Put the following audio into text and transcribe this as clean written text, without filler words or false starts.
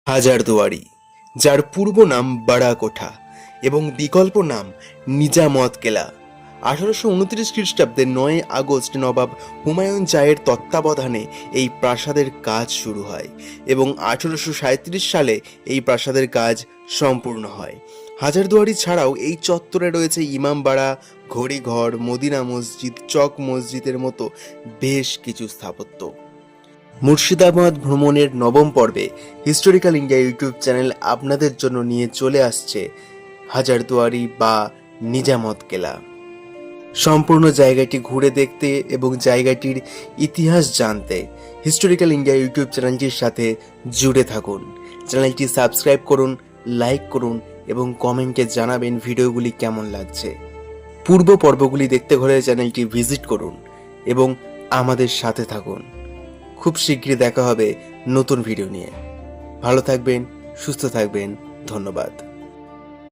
হাজারদুয়ারি, যার পূর্ব নাম বাড়াকোঠা এবং বিকল্প নাম নিজামত কেলা। 1829 খ্রিস্টাব্দে 9 আগস্ট নবাব হুমায়ুন জাহের তত্ত্বাবধানে এই প্রাসাদের কাজ শুরু হয় এবং 1837 সালে এই প্রাসাদের কাজ সম্পূর্ণ হয়। হাজারদুয়ারি ছাড়াও এই চত্বরে রয়েছে ইমামবাড়া, ঘড়িঘর, মদিনা মসজিদ, চক মসজিদের মতো বেশ কিছু স্থাপত্য। মুর্শিদাবাদ ভ্রমণের নবম পর্বে হিস্টোরিক্যাল ইন্ডিয়া ইউটিউব চ্যানেল আপনাদের জন্য নিয়ে চলে আসছে হাজারদুয়ারি বা নিজামত কেলা। সম্পূর্ণ জায়গাটি ঘুরে দেখতে এবং জায়গাটির ইতিহাস জানতে হিস্টোরিক্যাল ইন্ডিয়া ইউটিউব চ্যানেলটির সাথে জুড়ে থাকুন। চ্যানেলটি সাবস্ক্রাইব করুন, লাইক করুন এবং কমেন্টে জানাবেন ভিডিওগুলি কেমন লাগছে। পূর্ব পর্বগুলি দেখতে হলে চ্যানেলটি ভিজিট করুন এবং আমাদের সাথে থাকুন। খুব শীঘ্রই দেখা হবে নতুন ভিডিও নিয়ে। ভালো থাকবেন, সুস্থ থাকবেন। ধন্যবাদ।